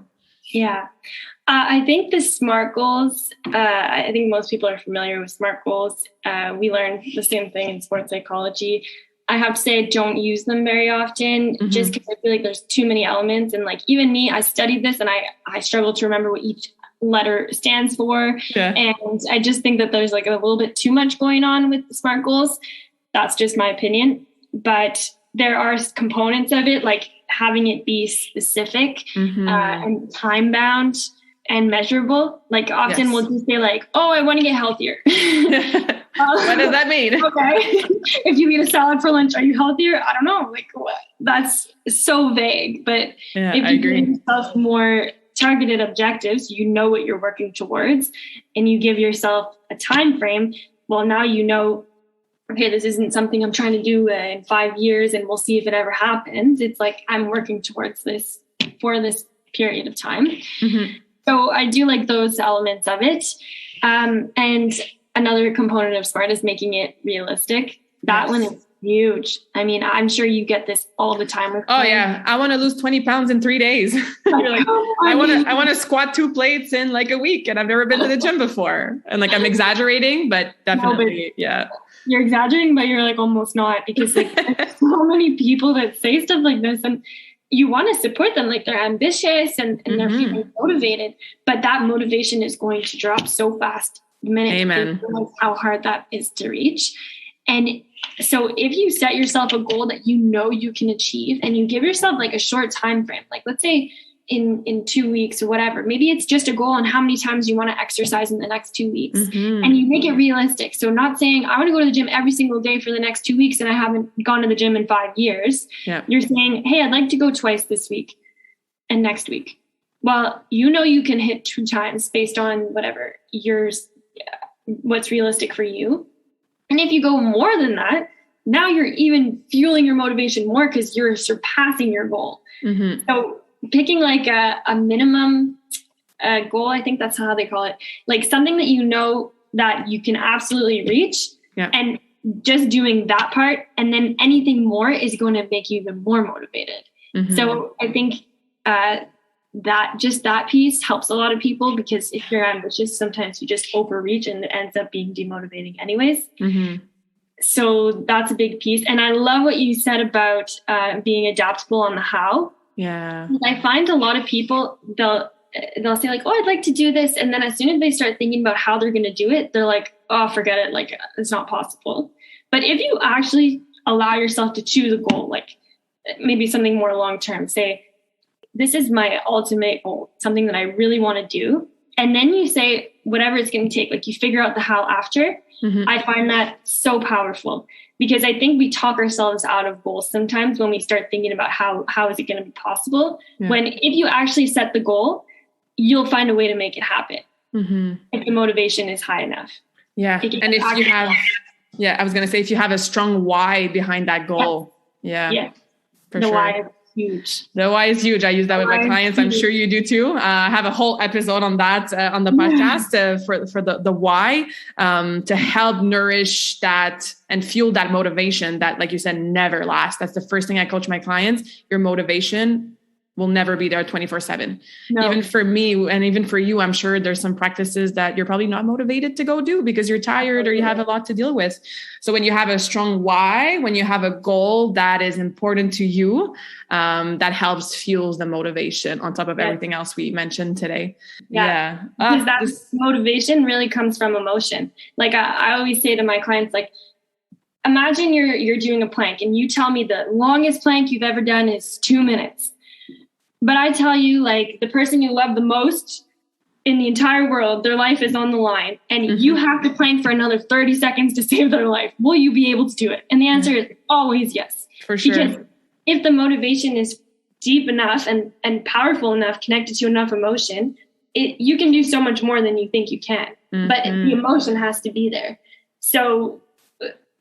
Yeah. I think the SMART goals, I think most people are familiar with SMART goals. We learn the same thing in sports psychology. I have to say I don't use them very often just because I feel like there's too many elements. And like even me, I studied this and I struggle to remember what each letter stands for. Yeah. And I just think that there's like a little bit too much going on with the SMART goals. That's just my opinion. But there are components of it, like having it be specific and time bound and measurable. Like often we'll just say like, oh, I want to get healthier. What does that mean? Okay. If you eat a salad for lunch, are you healthier? I don't know. Like what? That's so vague. But if you give yourself more targeted objectives, you know what you're working towards, and you give yourself a time frame. Well, now you know, okay, this isn't something I'm trying to do in 5 years and we'll see if it ever happens. It's like I'm working towards this for this period of time. So I do like those elements of it. And another component of SMART is making it realistic. That one is huge. I mean, I'm sure you get this all the time with clients. Oh yeah. I want to lose 20 pounds in 3 days. You're like, I want to squat 2 plates in like a week, and I've never been to the gym before. And like, I'm exaggerating, but definitely, yeah. You're exaggerating, but you're like almost not, because like there's so many people that say stuff like this, and you want to support them. Like, they're ambitious and they're feeling motivated, but that motivation is going to drop so fast the minute you realize how hard that is to reach. And so if you set yourself a goal that you know you can achieve, and you give yourself like a short time frame, like let's say in 2 weeks or whatever, maybe it's just a goal on how many times you want to exercise in the next 2 weeks, and you make it realistic. So not saying I want to go to the gym every single day for the next 2 weeks and I haven't gone to the gym in 5 years. Yeah. You're saying, hey, I'd like to go twice this week and next week. Well, you know, you can hit 2 times based on whatever what's realistic for you. And if you go more than that, now you're even fueling your motivation more because you're surpassing your goal. So picking like a minimum goal, I think that's how they call it, like something that you know that you can absolutely reach, and just doing that part, and then anything more is going to make you even more motivated. So I think that piece helps a lot of people, because if you're ambitious, sometimes you just overreach and it ends up being demotivating anyways. So that's a big piece. And I love what you said about being adaptable on the how. Yeah. I find a lot of people, they'll say like, oh, I'd like to do this. And then as soon as they start thinking about how they're going to do it, they're like, oh, forget it. Like, it's not possible. But if you actually allow yourself to choose a goal, like maybe something more long-term, say, this is my ultimate goal, something that I really want to do. And then you say, whatever it's going to take, like you figure out the how after. I find that so powerful, because I think we talk ourselves out of goals sometimes when we start thinking about how is it going to be possible. When if you actually set the goal, you'll find a way to make it happen. If the motivation is high enough. Yeah. And if you have, I was going to say, if you have a strong why behind that goal. Yeah. For sure. Why is huge. The why is huge. I use that with my clients. I'm sure you do too. I have a whole episode on that on the podcast for the why, to help nourish that and fuel that motivation that, like you said, never lasts. That's the first thing I coach my clients. Your motivation will never be there 24/7. No. Even for me and even for you, I'm sure there's some practices that you're probably not motivated to go do because you're tired or you have a lot to deal with. So when you have a strong why, when you have a goal that is important to you, that helps fuels the motivation on top of everything else we mentioned today. Because that motivation really comes from emotion. Like I always say to my clients, like, imagine you're doing a plank and you tell me the longest plank you've ever done is 2 minutes. But I tell you, like, the person you love the most in the entire world, their life is on the line, and you have to plank for another 30 seconds to save their life. Will you be able to do it? And the answer is always yes. For sure. Because if the motivation is deep enough and powerful enough, connected to enough emotion, you can do so much more than you think you can. But the emotion has to be there. So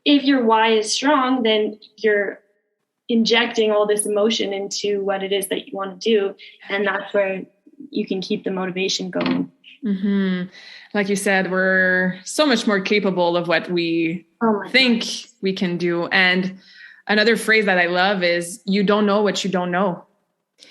if your why is strong, then you're injecting all this emotion into what it is that you want to do. And that's where you can keep the motivation going. Like you said, we're so much more capable of what we think we can do. And another phrase that I love is, you don't know what you don't know.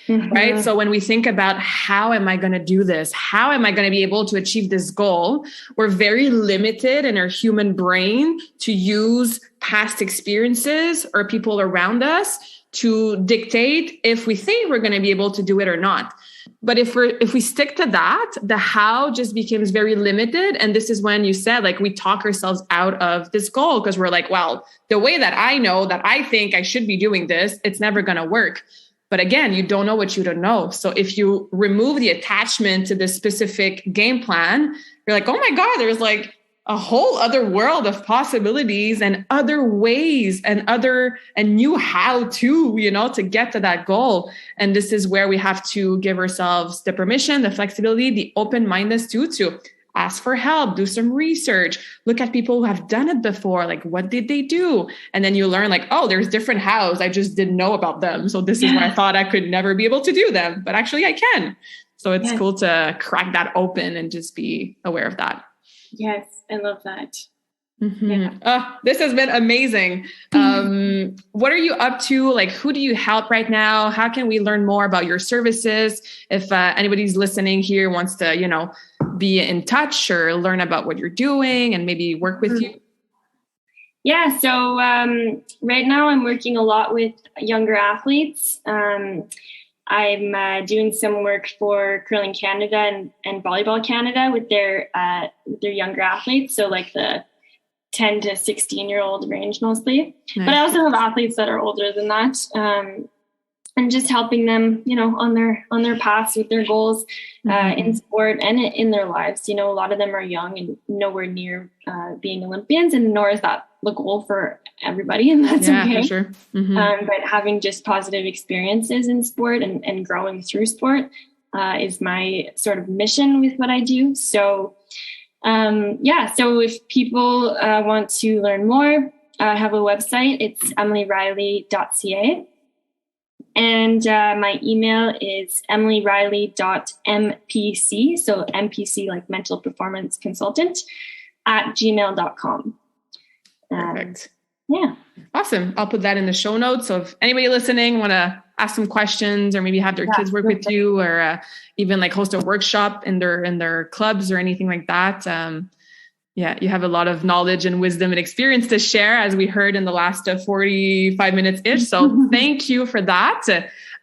Right? So when we think about how am I going to do this? How am I going to be able to achieve this goal? We're very limited in our human brain to use past experiences or people around us to dictate if we think we're going to be able to do it or not. But if we stick to that, the how just becomes very limited. And this is when you said, like, we talk ourselves out of this goal because we're like, well, the way that I know that I think I should be doing this, it's never going to work. But again, you don't know what you don't know. So if you remove the attachment to this specific game plan, you're like, oh my God, there's like a whole other world of possibilities and other ways and new how to get to that goal. And this is where we have to give ourselves the permission, the flexibility, the open-mindedness to ask for help, do some research, look at people who have done it before. Like, what did they do? And then you learn like, oh, there's different hows. I just didn't know about them. So this is why I thought I could never be able to do them, but actually I can. So it's cool to crack that open and just be aware of that. Yes. I love that. Mm-hmm. Yeah. Oh, this has been amazing. What are you up to? Like, who do you help right now? How can we learn more about your services? If anybody's listening here wants to, be in touch or learn about what you're doing and maybe work with you. Yeah. So right now I'm working a lot with younger athletes. I'm doing some work for Curling Canada and Volleyball Canada with their younger athletes. So like the 10 to 16-year-old range mostly. Nice. But I also have athletes that are older than that. And just helping them, on their paths with their goals in sport and in their lives. A lot of them are young and nowhere near being Olympians, and nor is that the goal for everybody, and that's okay. For sure. Mm-hmm. But having just positive experiences in sport and growing through sport is my sort of mission with what I do. So so if people want to learn more, I have a website. It's emilyriley.ca. And my email is emilyriley.mpc. So MPC, like mental performance consultant, @gmail.com. Perfect. Yeah. Awesome. I'll put that in the show notes. So if anybody listening want to ask some questions or maybe have their kids work with you or even like host a workshop in their clubs or anything like that. You have a lot of knowledge and wisdom and experience to share, as we heard in the last 45 minutes-ish. So thank you for that.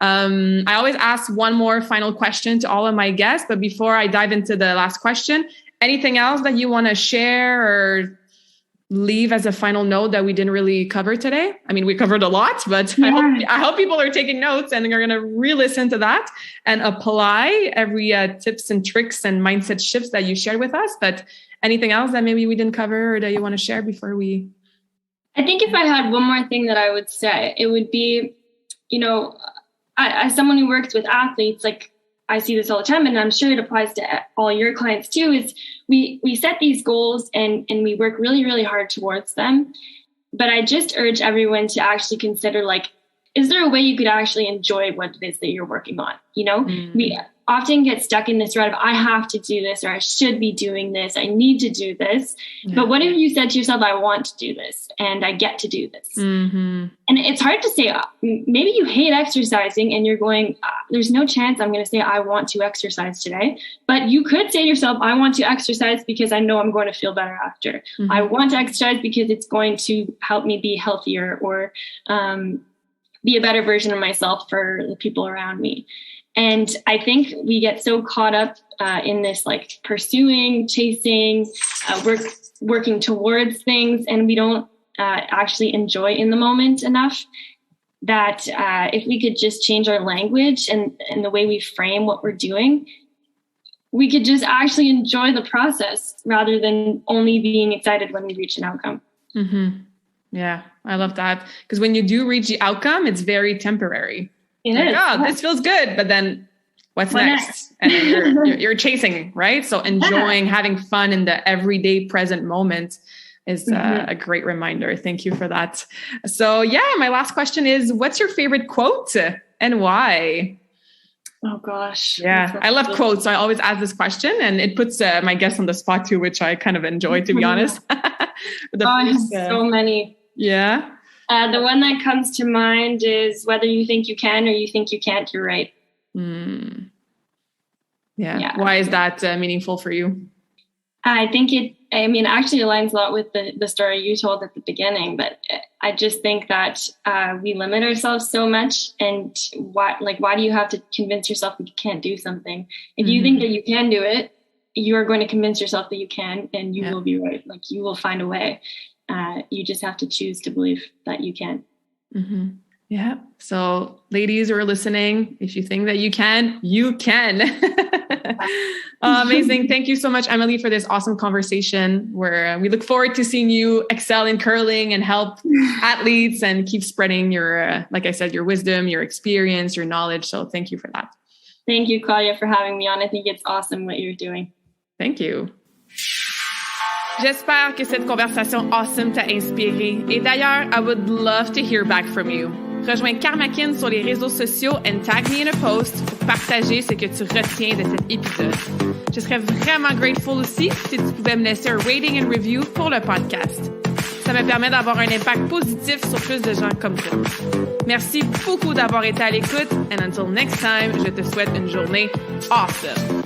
I always ask one more final question to all of my guests, but before I dive into the last question, anything else that you want to share or leave as a final note that we didn't really cover today? I mean, we covered a lot, but I hope people are taking notes and they're going to re-listen to that and apply every tips and tricks and mindset shifts that you shared with us. But anything else that maybe we didn't cover or that you want to share before we... I think if I had one more thing that I would say, it would be, as someone who works with athletes, like I see this all the time, and I'm sure it applies to all your clients too, is we set these goals and we work really, really hard towards them. But I just urge everyone to actually consider, like, is there a way you could actually enjoy what it is that you're working on? We often get stuck in this rut of, I have to do this, or I should be doing this. I need to do this. Yeah. But what if you said to yourself, I want to do this and I get to do this? Mm-hmm. And it's hard to say, maybe you hate exercising and you're going, there's no chance I'm going to say, I want to exercise today. But you could say to yourself, I want to exercise because I know I'm going to feel better after. Mm-hmm. I want to exercise because it's going to help me be healthier or be a better version of myself for the people around me. And I think we get so caught up in this, like, pursuing, chasing, working towards things, and we don't actually enjoy in the moment enough, that if we could just change our language and the way we frame what we're doing, we could just actually enjoy the process rather than only being excited when we reach an outcome. Mm-hmm. Yeah, I love that. Because when you do reach the outcome, it's very temporary. This feels good, but then what's next? And then you're chasing, right? So enjoying, having fun in the everyday present moment is a great reminder. Thank you for that. So my last question is, what's your favorite quote and why? Oh gosh. Yeah, I love quotes. So I always ask this question, and it puts my guests on the spot too, which I kind of enjoy, to be honest. I have so many. Yeah. The one that comes to mind is, whether you think you can or you think you can't, you're right. Yeah. Why is that meaningful for you? I think actually aligns a lot with the story you told at the beginning, but I just think that we limit ourselves so much. And why do you have to convince yourself that you can't do something? If you think that you can do it, you are going to convince yourself that you can, and you will be right. Like, you will find a way. You just have to choose to believe that you can. Mm-hmm. Yeah. So ladies who are listening, if you think that you can, you can. Amazing. Thank you so much, Emily, for this awesome conversation, where we look forward to seeing you excel in curling and help athletes and keep spreading your, like I said, your wisdom, your experience, your knowledge. So thank you for that. Thank you, Claudia, for having me on. I think it's awesome what you're doing. Thank you. J'espère que cette conversation awesome t'a inspiré. Et d'ailleurs, I would love to hear back from you. Rejoins Karmakin sur les réseaux sociaux and tag me in a post pour partager ce que tu retiens de cet épisode. Je serais vraiment grateful aussi si tu pouvais me laisser un rating and review pour le podcast. Ça me permet d'avoir un impact positif sur plus de gens comme toi. Merci beaucoup d'avoir été à l'écoute and until next time, je te souhaite une journée awesome.